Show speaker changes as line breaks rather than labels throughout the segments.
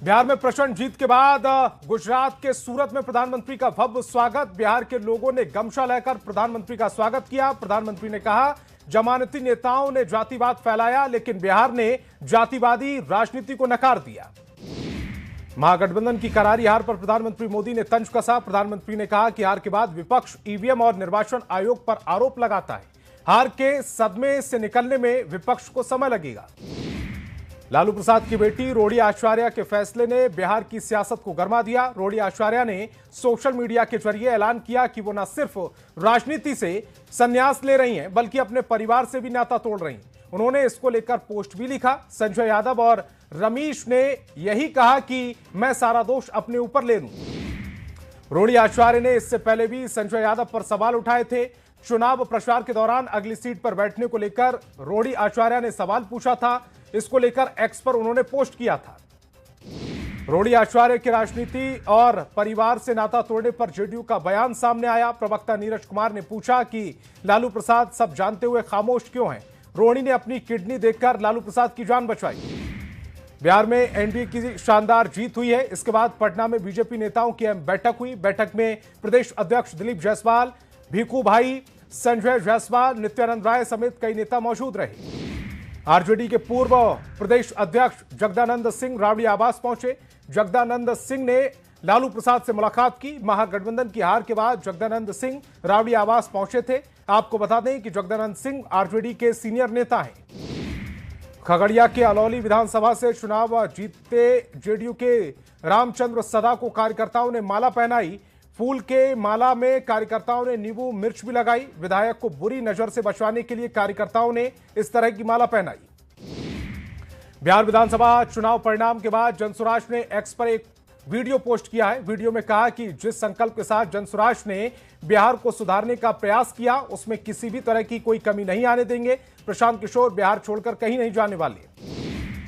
बिहार में प्रचंड जीत के बाद गुजरात के सूरत में प्रधानमंत्री का भव्य स्वागत। बिहार के लोगों ने गमछा लेकर प्रधानमंत्री का स्वागत किया। प्रधानमंत्री ने कहा, जमानती नेताओं ने जातिवाद फैलाया, लेकिन बिहार ने जातिवादी राजनीति को नकार दिया। महागठबंधन की करारी हार पर प्रधानमंत्री मोदी ने तंज कसा। प्रधानमंत्री ने कहा कि हार के बाद विपक्ष ईवीएम और निर्वाचन आयोग पर आरोप लगाता है। हार के सदमे से निकलने में विपक्ष को समय लगेगा। लालू प्रसाद की बेटी रोड़ी आचार्य के फैसले ने बिहार की सियासत को गरमा दिया। रोड़ी आचार्य ने सोशल मीडिया के जरिए ऐलान किया कि वो न सिर्फ राजनीति से संन्यास ले रही हैं, बल्कि अपने परिवार से भी नाता तोड़ रही हैं। उन्होंने इसको लेकर पोस्ट भी लिखा। संजय यादव और रमेश ने यही कहा कि मैं सारा दोष अपने ऊपर ले लूं। रोड़ी आचार्य ने इससे पहले भी संजय यादव पर सवाल उठाए थे। चुनाव प्रचार के दौरान अगली सीट पर बैठने को लेकर रोड़ी आचार्य ने सवाल पूछा था। इसको लेकर एक्स पर उन्होंने पोस्ट किया था। रोड़ी आचार्य की राजनीति और परिवार से नाता तोड़ने पर जेडीयू का बयान सामने आया। प्रवक्ता नीरज कुमार ने पूछा कि लालू प्रसाद सब जानते हुए खामोश क्यों हैं। रोड़ी ने अपनी किडनी देकर लालू प्रसाद की जान बचाई। बिहार में एनडीए की शानदार जीत हुई है। इसके बाद पटना में बीजेपी नेताओं की अहम बैठक हुई। बैठक में प्रदेश अध्यक्ष दिलीप जायसवाल, भिखू भाई, संजय जायसवाल, नित्यानंद राय समेत कई नेता मौजूद रहे। आरजेडी के पूर्व प्रदेश अध्यक्ष जगदानंद सिंह रावड़ी आवास पहुंचे। जगदानंद सिंह ने लालू प्रसाद से मुलाकात की। महागठबंधन की हार के बाद जगदानंद सिंह रावड़ी आवास पहुंचे थे। आपको बता दें कि जगदानंद सिंह आरजेडी के सीनियर नेता हैं। खगड़िया के अलौली विधानसभा से चुनाव जीतते जेडीयू के रामचंद्र सदा को कार्यकर्ताओं ने माला पहनाई। फूल के माला में कार्यकर्ताओं ने नींबू मिर्च भी लगाई। विधायक को बुरी नजर से बचाने के लिए कार्यकर्ताओं ने इस तरह की माला पहनाई। बिहार विधानसभा चुनाव परिणाम के बाद जनसुराज ने एक्स पर एक वीडियो पोस्ट किया है। वीडियो में कहा कि जिस संकल्प के साथ जनसुराज ने बिहार को सुधारने का प्रयास किया, उसमें किसी भी तरह की कोई कमी नहीं आने देंगे। प्रशांत किशोर बिहार छोड़कर कहीं नहीं जाने वाले।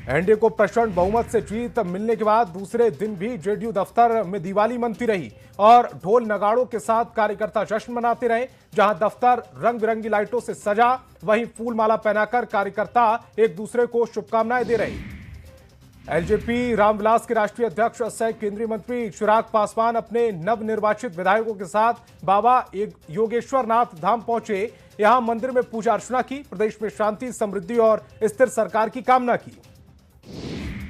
एनडीए को प्रचंड बहुमत से जीत मिलने के बाद दूसरे दिन भी जेडीयू दफ्तर में दिवाली मनती रही और ढोल नगाड़ों के साथ कार्यकर्ता जश्न मनाते रहे। जहां दफ्तर रंग बिरंगी लाइटों से सजा, वहीं फूल माला पहनाकर कार्यकर्ता एक दूसरे को शुभकामनाएं दे रहे। एलजेपी रामविलास के राष्ट्रीय अध्यक्ष सह केंद्रीय मंत्री चिराग पासवान अपने नवनिर्वाचित विधायकों के साथ बाबा योगेश्वर नाथ धाम पहुंचे। यहां मंदिर में पूजा अर्चना की, प्रदेश में शांति, समृद्धि और स्थिर सरकार की कामना की।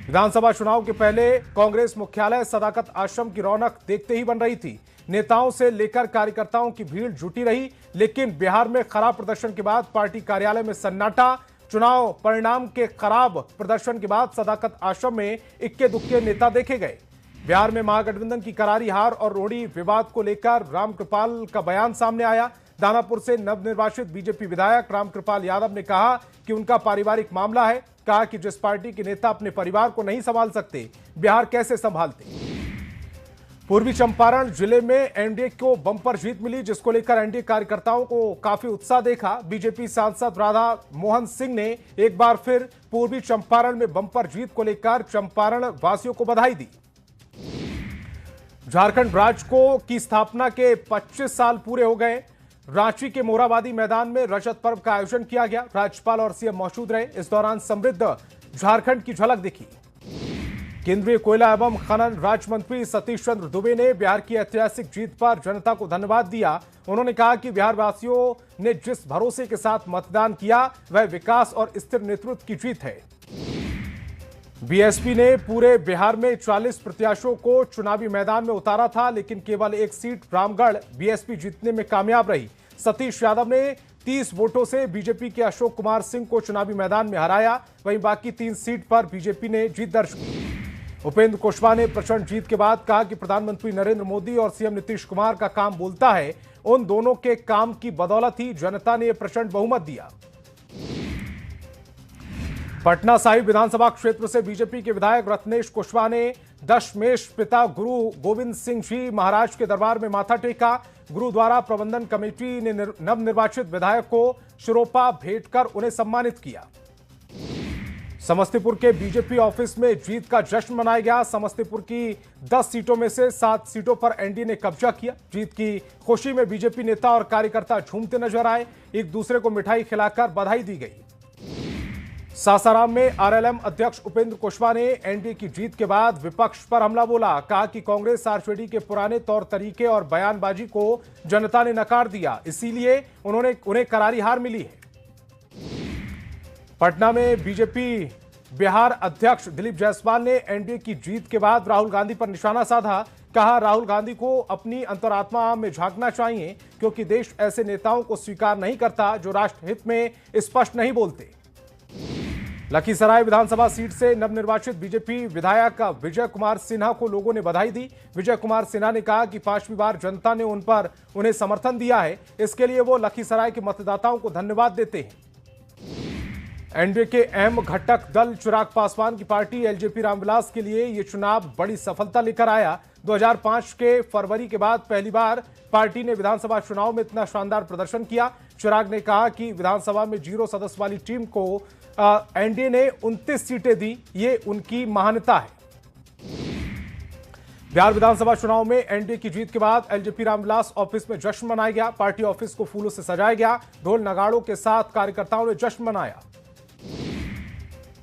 विधानसभा चुनाव के पहले कांग्रेस मुख्यालय सदाकत आश्रम की रौनक देखते ही बन रही थी। नेताओं से लेकर कार्यकर्ताओं की भीड़ जुटी रही, लेकिन बिहार में खराब प्रदर्शन के बाद पार्टी कार्यालय में सन्नाटा। चुनाव परिणाम के खराब प्रदर्शन के बाद सदाकत आश्रम में इक्के दुक्के नेता देखे गए। बिहार में महागठबंधन की करारी हार और रोड़ी विवाद को लेकर रामकृपाल का बयान सामने आया। दानापुर से नवनिर्वाचित बीजेपी विधायक रामकृपाल यादव ने कहा कि उनका पारिवारिक मामला है। कहा कि जिस पार्टी के नेता अपने परिवार को नहीं संभाल सकते, बिहार कैसे संभालते। पूर्वी चंपारण जिले में एनडीए को बम्पर जीत मिली, जिसको लेकर एनडीए कार्यकर्ताओं को काफी उत्साह देखा। बीजेपी सांसद राधा मोहन सिंह ने एक बार फिर पूर्वी चंपारण में बम्पर जीत को लेकर चंपारण वासियों को बधाई दी। झारखंड राज्य की स्थापना के 25 साल पूरे हो गए। रांची के मोराबादी मैदान में रजत पर्व का आयोजन किया गया। राज्यपाल और सीएम मौजूद रहे। इस दौरान समृद्ध झारखंड की झलक दिखी। केंद्रीय कोयला एवं खनन राज्य मंत्री सतीश चंद्र दुबे ने बिहार की ऐतिहासिक जीत पर जनता को धन्यवाद दिया। उन्होंने कहा कि बिहार वासियों ने जिस भरोसे के साथ मतदान किया, वह विकास और स्थिर नेतृत्व की जीत है। बीएसपी ने पूरे बिहार में 40 प्रत्याशियों को चुनावी मैदान में उतारा था, लेकिन केवल एक सीट रामगढ़ बीएसपी जीतने में कामयाब रही। सतीश यादव ने 30 वोटों से बीजेपी के अशोक कुमार सिंह को चुनावी मैदान में हराया। वहीं बाकी 3 सीट पर बीजेपी ने जीत दर्ज की। उपेंद्र कुशवाहा ने प्रचंड जीत के बाद कहा कि प्रधानमंत्री नरेंद्र मोदी और सीएम नीतीश कुमार का काम बोलता है। उन दोनों के काम की बदौलत ही जनता ने प्रचंड बहुमत दिया। पटना साहिब विधानसभा क्षेत्र से बीजेपी के विधायक रत्नेश कुशवाहा ने दशमेश पिता गुरु गोविंद सिंह जी महाराज के दरबार में माथा टेका। गुरुद्वारा प्रबंधन कमेटी ने नवनिर्वाचित विधायक को शिरोपा भेंट कर उन्हें सम्मानित किया। समस्तीपुर के बीजेपी ऑफिस में जीत का जश्न मनाया गया। समस्तीपुर की 10 सीटों में से 7 सीटों पर एनडीए ने कब्जा किया। जीत की खुशी में बीजेपी नेता और कार्यकर्ता झूमते नजर आए। एक दूसरे को मिठाई खिलाकर बधाई दी गई। सासाराम में आरएलएम अध्यक्ष उपेंद्र कुशवाहा ने एनडीए की जीत के बाद विपक्ष पर हमला बोला। कहा कि कांग्रेस आरजेडी के पुराने तौर तरीके और बयानबाजी को जनता ने नकार दिया, इसीलिए उन्हें करारी हार मिली है। पटना में बीजेपी बिहार अध्यक्ष दिलीप जायसवाल ने एनडीए की जीत के बाद राहुल गांधी पर निशाना साधा। कहा, राहुल गांधी को अपनी अंतरात्मा में झांकना चाहिए, क्योंकि देश ऐसे नेताओं को स्वीकार नहीं करता जो राष्ट्र हित में स्पष्ट नहीं बोलते। लखीसराय विधानसभा सीट से नवनिर्वाचित बीजेपी विधायक विजय कुमार सिन्हा को लोगों ने बधाई दी। विजय कुमार सिन्हा ने कहा कि 5वीं बार जनता ने उन्हें समर्थन दिया है, इसके लिए वो लखीसराय के मतदाताओं को धन्यवाद देते हैं। एनडीए के अहम घटक दल चिराग पासवान की पार्टी एलजेपी रामविलास के लिए ये चुनाव बड़ी सफलता लेकर आया। 2005 के फरवरी के बाद पहली बार पार्टी ने विधानसभा चुनाव में इतना शानदार प्रदर्शन किया। चिराग ने कहा कि विधानसभा में 0 सदस्य वाली टीम को एनडीए ने 29 सीटें दी, ये उनकी महानता है। बिहार विधानसभा चुनाव में एनडीए की जीत के बाद एलजेपी रामविलास ऑफिस में जश्न मनाया गया। पार्टी ऑफिस को फूलों से सजाया गया। ढोल नगाड़ों के साथ कार्यकर्ताओं ने जश्न मनाया।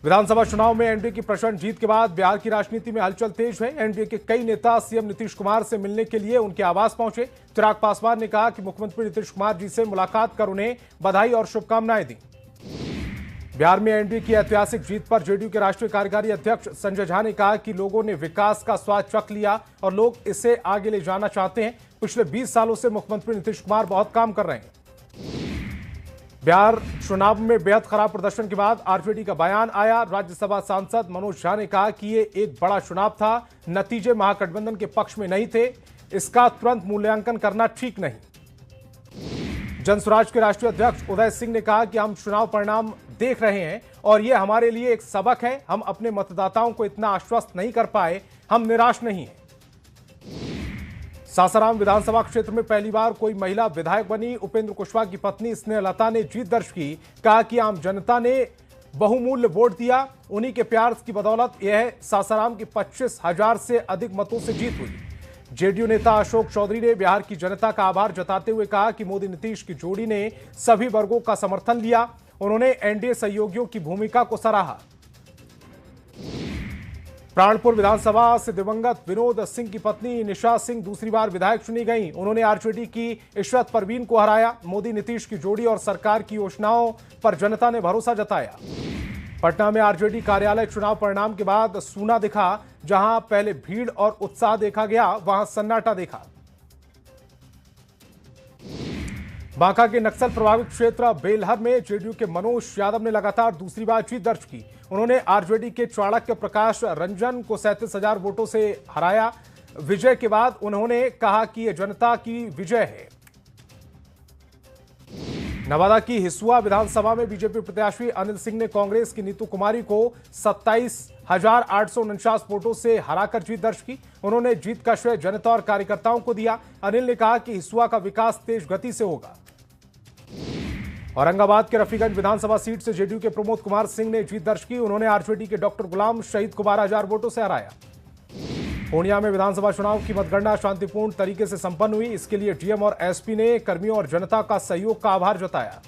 विधानसभा चुनाव में एनडीए की प्रचंड जीत के बाद बिहार की राजनीति में हलचल तेज है। एनडीए के कई नेता सीएम नीतीश कुमार से मिलने के लिए उनके आवास पहुंचे। चिराग पासवान ने कहा कि मुख्यमंत्री नीतीश कुमार जी से मुलाकात कर उन्हें बधाई और शुभकामनाएं दी। बिहार में एनडीए की ऐतिहासिक जीत पर जेडीयू के राष्ट्रीय कार्यकारी अध्यक्ष संजय झा ने कहा कि लोगों ने विकास का स्वाद चख लिया और लोग इसे आगे ले जाना चाहते हैं। पिछले 20 सालों से मुख्यमंत्री नीतीश कुमार बहुत काम कर रहे हैं। बिहार चुनाव में बेहद खराब प्रदर्शन के बाद आरजेडी का बयान आया। राज्यसभा सांसद मनोज झा ने कहा कि ये एक बड़ा चुनाव था, नतीजे महागठबंधन के पक्ष में नहीं थे, इसका तुरंत मूल्यांकन करना ठीक नहीं। जनसुराज के राष्ट्रीय अध्यक्ष उदय सिंह ने कहा कि हम चुनाव परिणाम देख रहे हैं और यह हमारे लिए एक सबक है। हम अपने मतदाताओं को इतना आश्वस्त नहीं कर पाए, हम निराश नहीं हैं। सासाराम विधानसभा क्षेत्र में पहली बार कोई महिला विधायक बनी। उपेंद्र कुशवाहा की पत्नी स्नेहलता ने जीत दर्ज की। कहा कि आम जनता ने बहुमूल्य वोट दिया, उन्हीं के प्यार की बदौलत यह सासाराम की 25,000 से अधिक मतों से जीत हुई। जेडीयू नेता अशोक चौधरी ने बिहार की जनता का आभार जताते हुए कहा कि मोदी नीतीश की जोड़ी ने सभी वर्गों का समर्थन लिया। उन्होंने एनडीए सहयोगियों की भूमिका को सराहा। प्राणपुर विधानसभा से दिवंगत विनोद सिंह की पत्नी निशा सिंह दूसरी बार विधायक चुनी गई। उन्होंने आरजेडी की इशरत परवीन को हराया। मोदी नीतीश की जोड़ी और सरकार की योजनाओं पर जनता ने भरोसा जताया। पटना में आरजेडी कार्यालय चुनाव परिणाम के बाद सूना दिखा। जहां पहले भीड़ और उत्साह देखा गया, वहां सन्नाटा देखा। बांका के नक्सल प्रभावित क्षेत्र बेलहर में जेडीयू के मनोज यादव ने लगातार दूसरी बार जीत दर्ज की। उन्होंने आरजेडी के चाणक्य प्रकाश रंजन को 37,000 वोटों से हराया। विजय के बाद उन्होंने कहा कि यह जनता की विजय है। नवादा की हिसुआ विधानसभा में बीजेपी प्रत्याशी अनिल सिंह ने कांग्रेस की नीतू कुमारी को 27,849 वोटों से हराकर जीत दर्ज की। उन्होंने जीत का श्रेय जनता और कार्यकर्ताओं को दिया। अनिल ने कहा कि हिसुआ का विकास तेज गति से होगा। औरंगाबाद के रफीगंज विधानसभा सीट से जेडीयू के प्रमोद कुमार सिंह ने जीत दर्ज की। उन्होंने आरजेडी के डॉक्टर गुलाम शहीद को 12,000 वोटों से हराया। पूर्णिया में विधानसभा चुनाव की मतगणना शांतिपूर्ण तरीके से संपन्न हुई। इसके लिए डीएम और एसपी ने कर्मियों और जनता का सहयोग का आभार जताया।